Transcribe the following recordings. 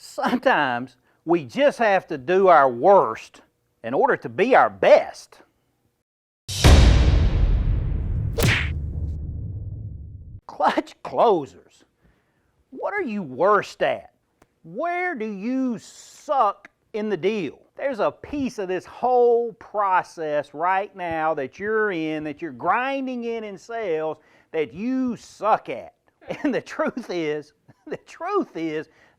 Sometimes we just have to do our worst in order to be our best. Clutch closers. What are you worst at? Where do you suck in the deal? There's a piece of this whole process right now that you're in, that you're grinding in sales, that you suck at. And the truth is,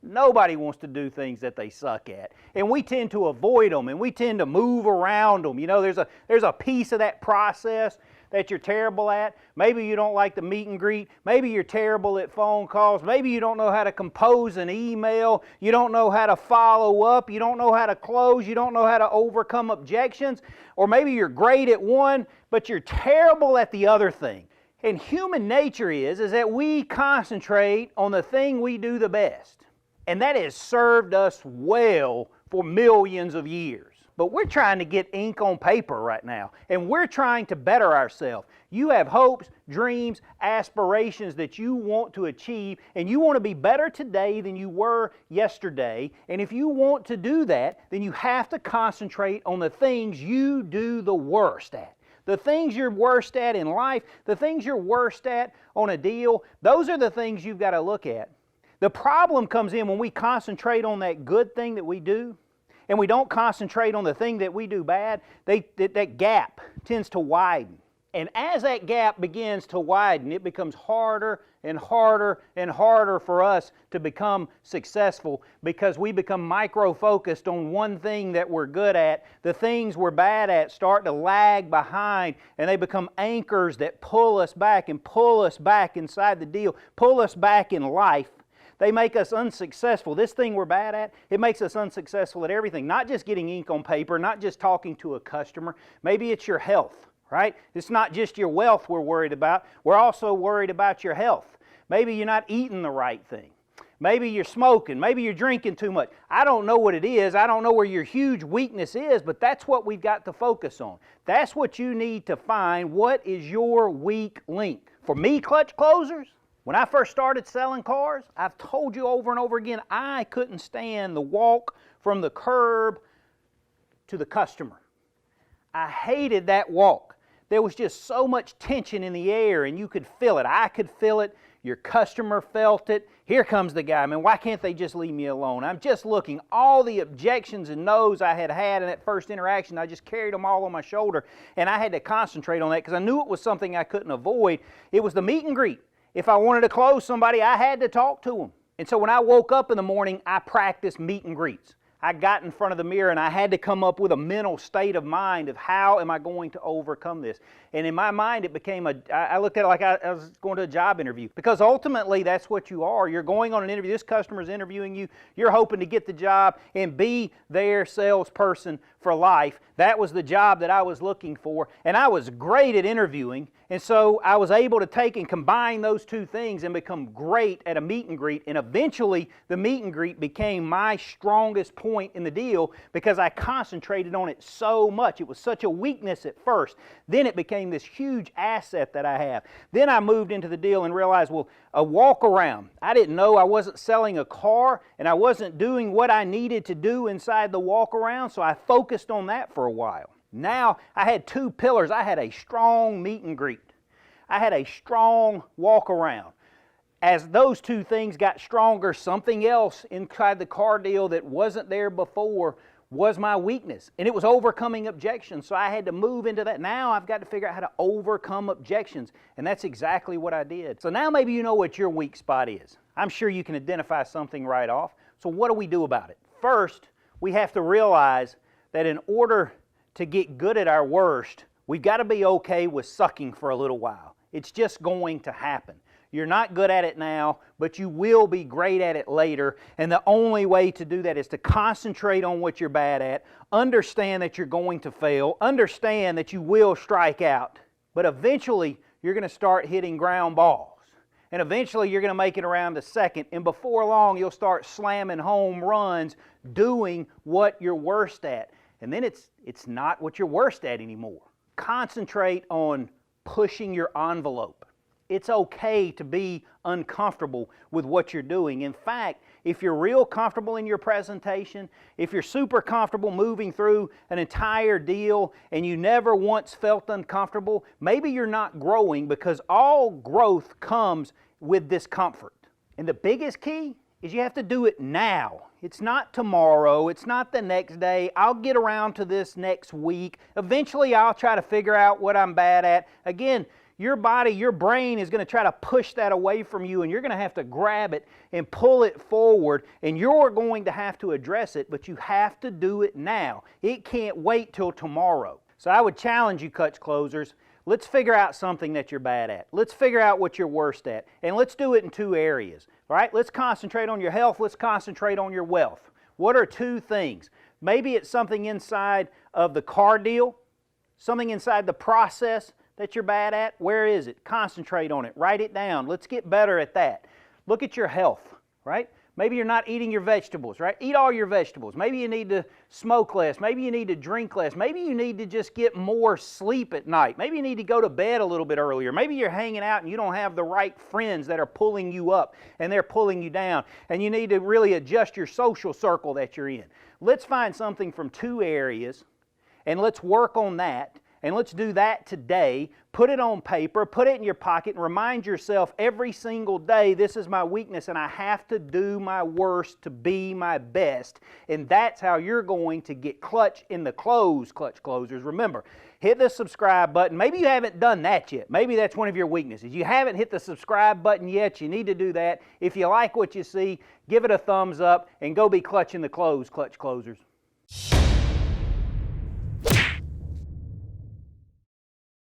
nobody wants to do things that they suck at. And we tend to avoid them, and we tend to move around them. You know, there's a piece of that process that you're terrible at. Maybe you don't like the meet and greet. Maybe you're terrible at phone calls. Maybe you don't know how to compose an email. You don't know how to follow up. You don't know how to close. You don't know how to overcome objections. Or maybe you're great at one, but you're terrible at the other thing. And human nature is that we concentrate on the thing we do the best. And that has served us well for millions of years. But we're trying to get ink on paper right now, and we're trying to better ourselves. You have hopes, dreams, aspirations that you want to achieve, and you want to be better today than you were yesterday. And if you want to do that, then you have to concentrate on the things you do the worst at. The things you're worst at in life, the things you're worst at on a deal, those are the things you've got to look at. The problem comes in when we concentrate on that good thing that we do, and we don't concentrate on the thing that we do bad. That gap tends to widen. And as that gap begins to widen, it becomes harder and harder and harder for us to become successful, because we become micro-focused on one thing that we're good at. The things we're bad at start to lag behind, and they become anchors that pull us back and pull us back inside the deal, pull us back in life. They make us unsuccessful. This thing we're bad at, it makes us unsuccessful at everything. Not just getting ink on paper, not just talking to a customer. Maybe it's your health, right? It's not just your wealth we're worried about. We're also worried about your health. Maybe you're not eating the right thing. Maybe you're smoking. Maybe you're drinking too much. I don't know what it is. I don't know where your huge weakness is, but that's what we've got to focus on. That's what you need to find. What is your weak link? For me, clutch closers, when I first started selling cars, I've told you over and over again, I couldn't stand the walk from the curb to the customer. I hated that walk. There was just so much tension in the air, and you could feel it. I could feel it. Your customer felt it. Here comes the guy. Man, why can't they just leave me alone? I'm just looking. All the objections and no's I had in that first interaction, I just carried them all on my shoulder, and I had to concentrate on that because I knew it was something I couldn't avoid. It was the meet and greet. If I wanted to close somebody, I had to talk to them. And so when I woke up in the morning, I practiced meet and greets. I got in front of the mirror and I had to come up with a mental state of mind of how am I going to overcome this. And in my mind, it became I looked at it like I was going to a job interview. Because ultimately, that's what you are. You're going on an interview. This customer's interviewing you. You're hoping to get the job and be their salesperson for life. That was the job that I was looking for. And I was great at interviewing. And so I was able to take and combine those two things and become great at a meet and greet. And eventually, the meet and greet became my strongest point in the deal because I concentrated on it so much. It was such a weakness at first. Then it became this huge asset that I have. Then I moved into the deal and realized, well, a walk around. I didn't know I wasn't selling a car, and I wasn't doing what I needed to do inside the walk around, so I focused on that for a while. Now, I had two pillars. I had a strong meet and greet. I had a strong walk around. As those two things got stronger, something else inside the car deal that wasn't there before was my weakness. And it was overcoming objections. So I had to move into that. Now I've got to figure out how to overcome objections. And that's exactly what I did. So now maybe you know what your weak spot is. I'm sure you can identify something right off. So what do we do about it? First, we have to realize that in order to get good at our worst, we've got to be okay with sucking for a little while. It's just going to happen. You're not good at it now, but you will be great at it later. And the only way to do that is to concentrate on what you're bad at, understand that you're going to fail, understand that you will strike out, but eventually you're going to start hitting ground balls. And eventually you're going to make it around to second, and before long you'll start slamming home runs doing what you're worst at. And then it's not what you're worst at anymore. Concentrate on pushing your envelope. It's okay to be uncomfortable with what you're doing. In fact, if you're real comfortable in your presentation, if you're super comfortable moving through an entire deal and you never once felt uncomfortable, maybe you're not growing, because all growth comes with discomfort. And the biggest key is you have to do it now. It's not tomorrow, it's not the next day. I'll get around to this next week. Eventually I'll try to figure out what I'm bad at. Again, your body, your brain is going to try to push that away from you, and you're going to have to grab it and pull it forward, and you're going to have to address it, but you have to do it now. It can't wait till tomorrow. So I would challenge you, clutch closers, let's figure out something that you're bad at. Let's figure out what you're worst at, and let's do it in 2 areas. All right? Let's concentrate on your health. Let's concentrate on your wealth. What are 2 things? Maybe it's something inside of the car deal, something inside the process that you're bad at. Where is it? Concentrate on it. Write it down. Let's get better at that. Look at your health, right? Maybe you're not eating your vegetables, right? Eat all your vegetables. Maybe you need to smoke less. Maybe you need to drink less. Maybe you need to just get more sleep at night. Maybe you need to go to bed a little bit earlier. Maybe you're hanging out and you don't have the right friends that are pulling you up and they're pulling you down, and you need to really adjust your social circle that you're in. Let's find something from 2 areas and let's work on that. And let's do that today. Put it on paper, put it in your pocket, and remind yourself every single day, this is my weakness and I have to do my worst to be my best. And that's how you're going to get clutch in the close, clutch closers. Remember, hit the subscribe button. Maybe you haven't done that yet. Maybe that's one of your weaknesses. You haven't hit the subscribe button yet. You need to do that. If you like what you see, give it a thumbs up and go be clutch in the close, clutch closers.